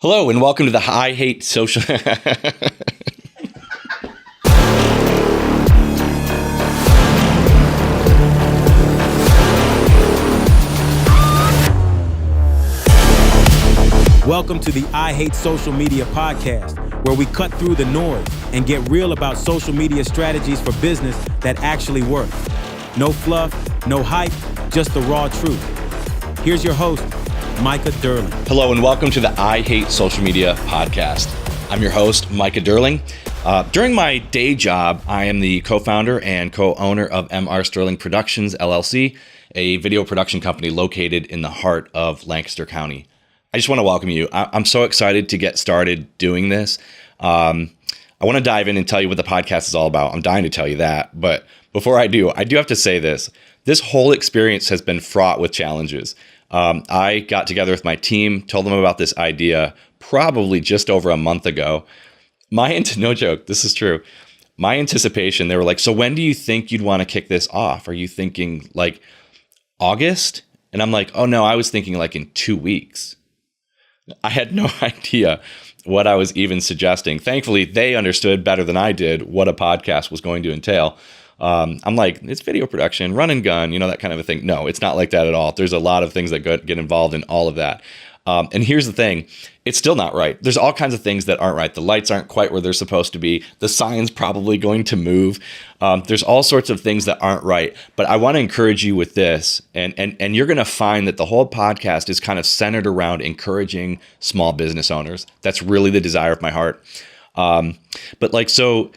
Hello and welcome to the I Hate Social. Welcome to the I Hate Social Media podcast, where we cut through the noise and get real about social media strategies for business that actually work. No fluff, no hype, just the raw truth. Here's your host, Micah Durling. Hello and welcome to the I Hate Social Media podcast. I'm your host, Micah Durling. During my day job, I am the co-founder and co-owner of MR Sterling Productions, LLC, a video production company located in the heart of Lancaster County. I just want to welcome you. I'm so excited to get started doing this. I want to dive in and tell you what the podcast is all about. I'm dying to tell you that. But before I do have to say this. This whole experience has been fraught with challenges. I got together with my team, told them about this idea probably just over a month ago. No joke, this is true. My anticipation, they were like, so when do you think you'd want to kick this off? Are you thinking like August? And I'm like, oh no, I was thinking like in 2 weeks. I had no idea what I was even suggesting. Thankfully, they understood better than I did what a podcast was going to entail. I'm like, it's video production, run and gun, that kind of a thing. No, it's not like that at all. There's a lot of things that get involved in all of that. And here's the thing, it's still not right. There's all kinds of things that aren't right. The lights aren't quite where they're supposed to be. The sign's probably going to move. There's all sorts of things that aren't right. But I want to encourage you with this. And you're going to find that the whole podcast is kind of centered around encouraging small business owners. That's really the desire of my heart. So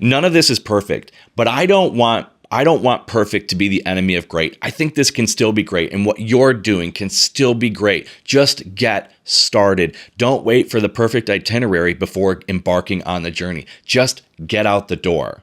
none of this is perfect, but I don't want perfect to be the enemy of great. I think this can still be great, and what you're doing can still be great. Just get started. Don't wait for the perfect itinerary before embarking on the journey. Just get out the door.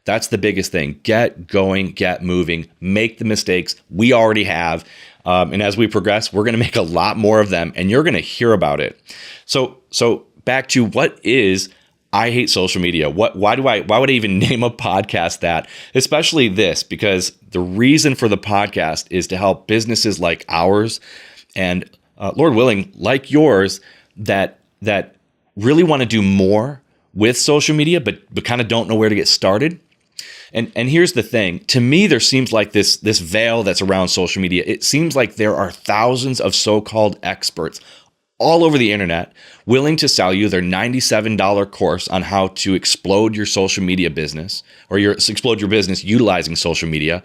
That's the biggest thing. Get going, get moving, make the mistakes we already have. And as we progress, we're going to make a lot more of them, and you're going to hear about it. So back to what is I hate social media. Why would I even name a podcast that? Especially this, because the reason for the podcast is to help businesses like ours and Lord willing, like yours, that really want to do more with social media, but kind of don't know where to get started. And here's the thing. To me, there seems like this veil that's around social media. It seems like there are thousands of so-called experts all over the internet willing to sell you their $97 course on how to explode your social media business or explode your business utilizing social media.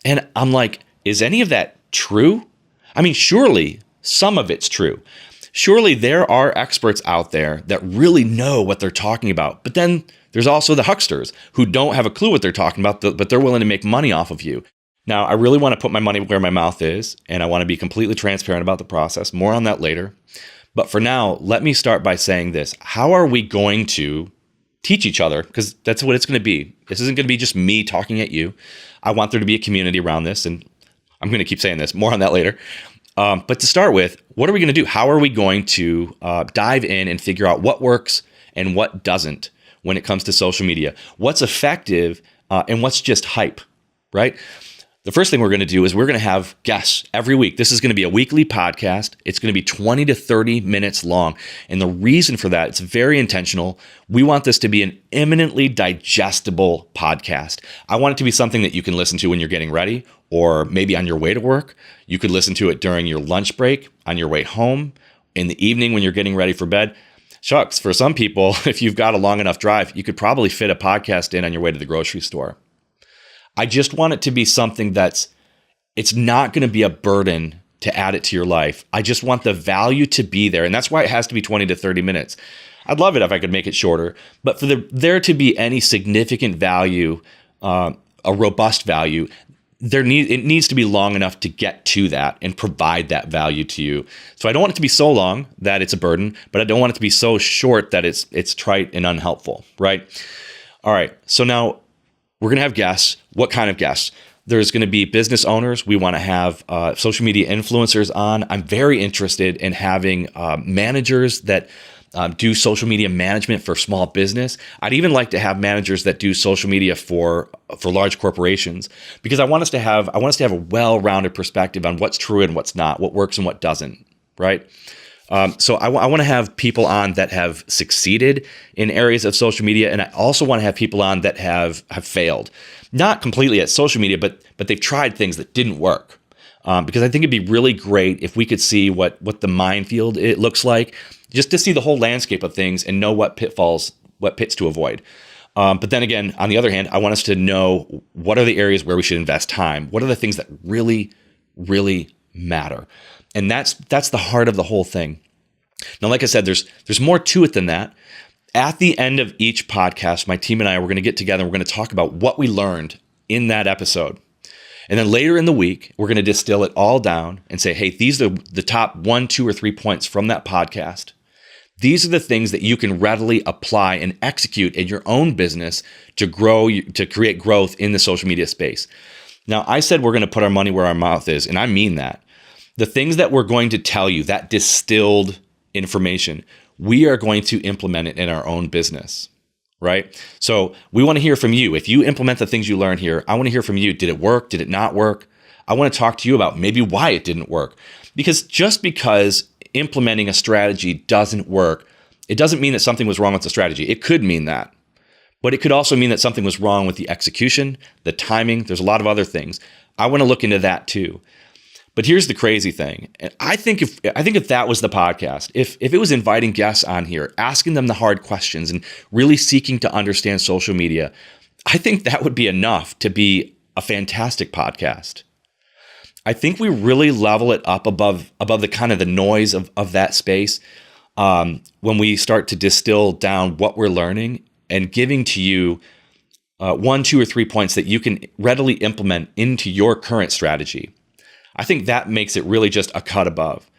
And I'm like, is any of that true? I mean, surely some of it's true. Surely there are experts out there that really know what they're talking about. But then there's also the hucksters who don't have a clue what they're talking about, but they're willing to make money off of you. Now, I really want to put my money where my mouth is, and I want to be completely transparent about the process. More on that later. But for now, let me start by saying this. How are we going to teach each other? Because that's what it's going to be. This isn't going to be just me talking at you. I want there to be a community around this, and I'm going to keep saying this. More on that later. But to start with, what are we going to do? How are we going to dive in and figure out what works and what doesn't when it comes to social media? What's effective and what's just hype, right? The first thing we're going to do is we're going to have guests every week. This is going to be a weekly podcast. It's going to be 20 to 30 minutes long. And the reason for that, it's very intentional. We want this to be an eminently digestible podcast. I want it to be something that you can listen to when you're getting ready or maybe on your way to work. You could listen to it during your lunch break, on your way home, in the evening when you're getting ready for bed. Shucks, for some people, if you've got a long enough drive, you could probably fit a podcast in on your way to the grocery store. I just want it to be something it's not going to be a burden to add it to your life. I just want the value to be there. And that's why it has to be 20 to 30 minutes. I'd love it if I could make it shorter, but for there to be any significant value, a robust value, it needs to be long enough to get to that and provide that value to you. So I don't want it to be so long that it's a burden, but I don't want it to be so short that it's trite and unhelpful, right? All right. So now we're going to have guests. What kind of guests? There's going to be business owners. We want to have social media influencers on. I'm very interested in having managers that do social media management for small business. I'd even like to have managers that do social media for large corporations, because I want us to have a well-rounded perspective on what's true and what's not, what works and what doesn't, right? So I want to have people on that have succeeded in areas of social media, and I also want to have people on that have failed, not completely at social media, but they've tried things that didn't work. Because I think it'd be really great if we could see what the minefield it looks like, just to see the whole landscape of things and know what pits to avoid. But then again, on the other hand, I want us to know what are the areas where we should invest time. What are the things that really, really matter? And that's the heart of the whole thing. Now, like I said, there's more to it than that. At the end of each podcast, my team and I, we're going to get together and we're going to talk about what we learned in that episode. And then later in the week, we're going to distill it all down and say, hey, these are the top 1, 2, or 3 points from that podcast. These are the things that you can readily apply and execute in your own business to create growth in the social media space. Now, I said we're going to put our money where our mouth is, and I mean that. The things that we're going to tell you, that distilled information, we are going to implement it in our own business, right? So we want to hear from you. If you implement the things you learn here, I want to hear from you. Did it work? Did it not work? I want to talk to you about maybe why it didn't work. Because just because implementing a strategy doesn't work, it doesn't mean that something was wrong with the strategy. It could mean that. But it could also mean that something was wrong with the execution, the timing. There's a lot of other things. I want to look into that too. But here's the crazy thing. And I think if that was the podcast, if it was inviting guests on here, asking them the hard questions and really seeking to understand social media, I think that would be enough to be a fantastic podcast. I think we really level it up above the kind of the noise of that space when we start to distill down what we're learning and giving to you 1, 2, or 3 points that you can readily implement into your current strategy. I think that makes it really just a cut above.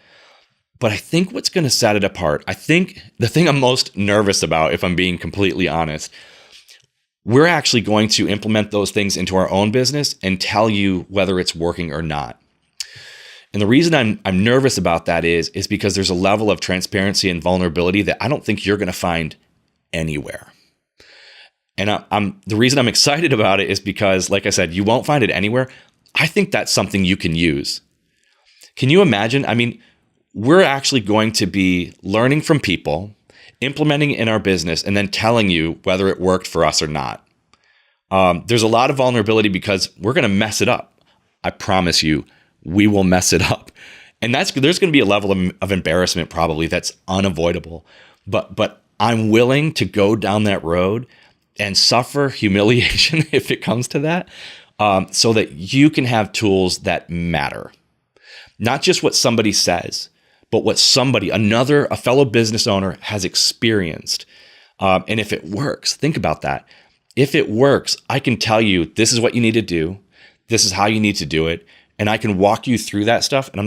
But I think what's going to set it apart, I think the thing I'm most nervous about, if I'm being completely honest, we're actually going to implement those things into our own business and tell you whether it's working or not. And the reason I'm nervous about that is because there's a level of transparency and vulnerability that I don't think you're going to find anywhere. And the reason I'm excited about it is because, like I said, you won't find it anywhere. I think that's something you can use. Can you imagine? I mean, we're actually going to be learning from people, implementing it in our business, and then telling you whether it worked for us or not. There's a lot of vulnerability because we're going to mess it up. I promise you, we will mess it up. And there's going to be a level of embarrassment probably that's unavoidable. But I'm willing to go down that road and suffer humiliation if it comes to that. So that you can have tools that matter. Not just what somebody says, but what a fellow business owner has experienced. And if it works, think about that. If it works, I can tell you, this is what you need to do. This is how you need to do it. And I can walk you through that stuff. And I'm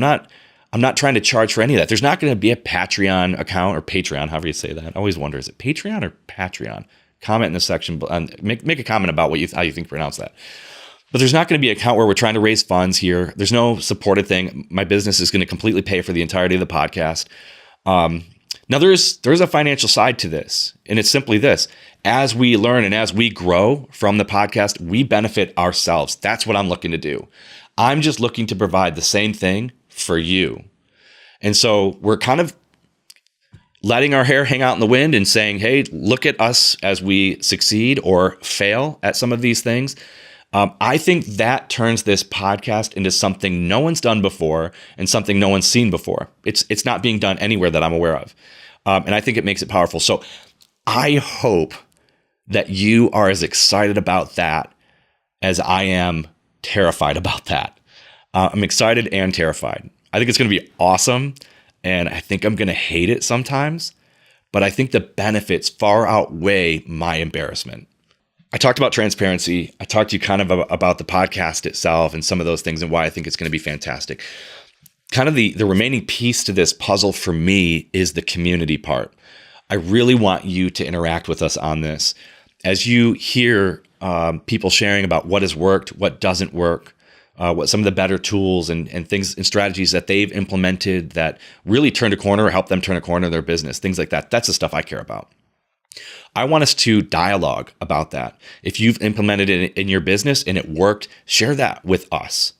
not trying to charge for any of that. There's not going to be a Patreon account or Patreon, however you say that. I always wonder, is it Patreon or Patreon? Comment in the section. Make a comment about how you think pronounce that. But there's not going to be an account where we're trying to raise funds here. There's no supported thing. My business is going to completely pay for the entirety of the podcast. Now, there's a financial side to this, and it's simply this. As we learn and as we grow from the podcast, we benefit ourselves. That's what I'm looking to do. I'm just looking to provide the same thing for you. And so we're kind of letting our hair hang out in the wind and saying, hey, look at us as we succeed or fail at some of these things. I think that turns this podcast into something no one's done before and something no one's seen before. It's not being done anywhere that I'm aware of. And I think it makes it powerful. So I hope that you are as excited about that as I am terrified about that. I'm excited and terrified. I think it's going to be awesome. And I think I'm going to hate it sometimes. But I think the benefits far outweigh my embarrassment. I talked about transparency. I talked to you kind of about the podcast itself and some of those things and why I think it's going to be fantastic. Kind of the remaining piece to this puzzle for me is the community part. I really want you to interact with us on this. As you hear people sharing about what has worked, what doesn't work, what some of the better tools and things and strategies that they've implemented that really turned a corner or helped them turn a corner in their business, things like that. That's the stuff I care about. I want us to dialogue about that. If you've implemented it in your business and it worked, share that with us.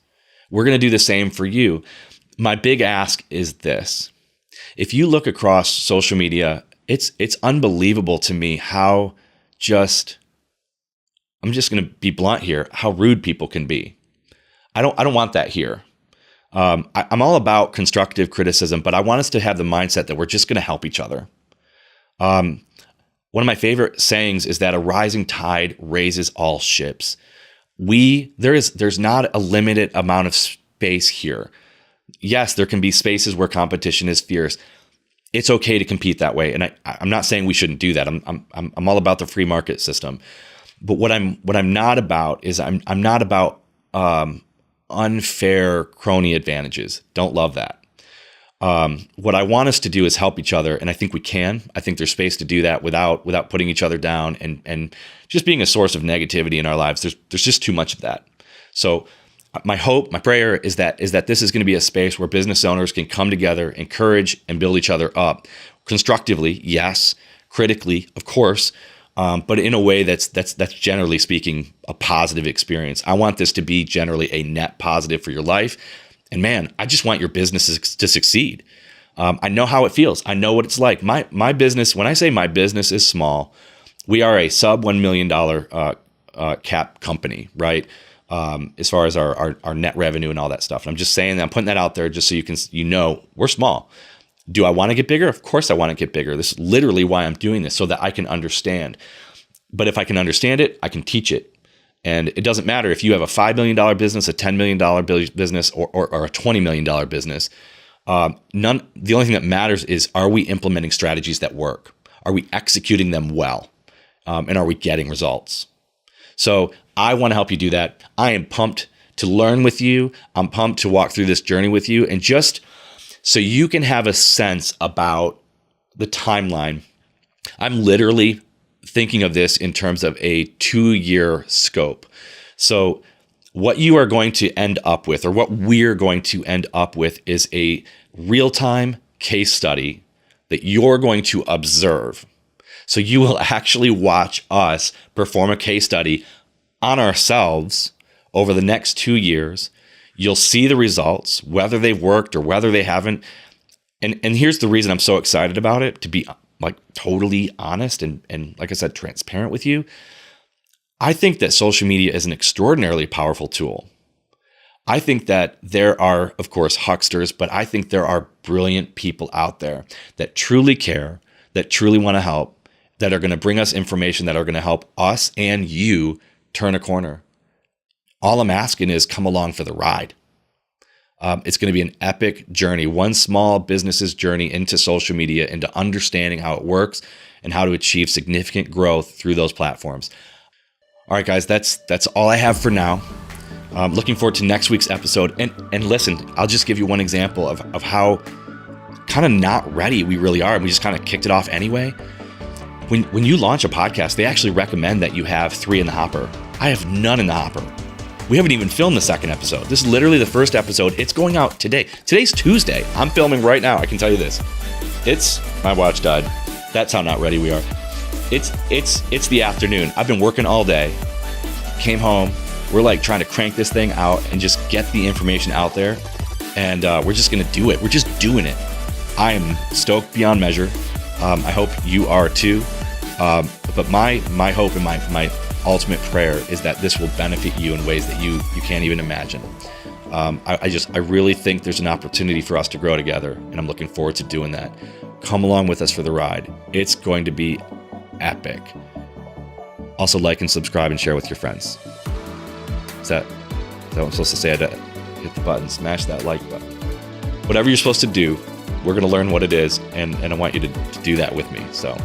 We're going to do the same for you. My big ask is this. If you look across social media, it's unbelievable to me how I'm just going to be blunt here, how rude people can be. I don't want that here. I'm all about constructive criticism, but I want us to have the mindset that we're just going to help each other. One of my favorite sayings is that a rising tide raises all ships. There's not a limited amount of space here. Yes, there can be spaces where competition is fierce. It's okay to compete that way, and I'm not saying we shouldn't do that. I'm all about the free market system. But what I'm not about is I'm not about unfair crony advantages. Don't love that. What I want us to do is help each other, and I think we can. I think there's space to do that without putting each other down and just being a source of negativity in our lives. There's just too much of that. So my hope, my prayer is that this is going to be a space where business owners can come together, encourage, and build each other up constructively, yes, critically, of course, but in a way that's generally speaking a positive experience. I want this to be generally a net positive for your life. And man, I just want your business to succeed. I know how it feels. I know what it's like. My business, when I say my business is small, we are a sub $1 million cap company, right? As far as our net revenue and all that stuff. And I'm just saying that, I'm putting that out there just so you know we're small. Do I want to get bigger? Of course I want to get bigger. This is literally why I'm doing this, so that I can understand. But if I can understand it, I can teach it. And it doesn't matter if you have a $5 million business, a $10 million business, or a $20 million business. The only thing that matters is, are we implementing strategies that work? Are we executing them well? And are we getting results? So I want to help you do that. I am pumped to learn with you. I'm pumped to walk through this journey with you. And just so you can have a sense about the timeline, I'm literally thinking of this in terms of a 2-year scope. So what you are going to end up with, or what we're going to end up with, is a real-time case study that you're going to observe. So you will actually watch us perform a case study on ourselves over the next 2 years. You'll see the results, whether they've worked or whether they haven't. And here's the reason I'm so excited about it, to be like totally honest and like I said, transparent with you. I think that social media is an extraordinarily powerful tool. I think that there are, of course, hucksters, but I think there are brilliant people out there that truly care, that truly want to help, that are going to bring us information that are going to help us and you turn a corner. All I'm asking is come along for the ride. It's going to be an epic journey, one small business's journey into social media, into understanding how it works and how to achieve significant growth through those platforms. All right, guys, that's all I have for now. Looking forward to next week's episode. And listen, I'll just give you one example of how kind of not ready we really are. And we just kind of kicked it off anyway. When you launch a podcast, they actually recommend that you have 3 in the hopper. I have none in the hopper. We haven't even filmed the second episode. This is literally the first episode. It's going out today. Today's Tuesday. I'm filming right now. I can tell you this. My watch died. That's how not ready we are. It's the afternoon. I've been working all day. Came home. We're like trying to crank this thing out and just get the information out there. And we're just going to do it. We're just doing it. I am stoked beyond measure. I hope you are too. But my hope and my ultimate prayer is that this will benefit you in ways that you can't even imagine. I really think there's an opportunity for us to grow together, and I'm looking forward to doing that. Come along with us for the ride. It's going to be epic. Also, like and subscribe and share with your friends. Is that what I'm supposed to say? I had to hit the button, smash that like button. Whatever you're supposed to do, we're going to learn what it is, and I want you to do that with me. So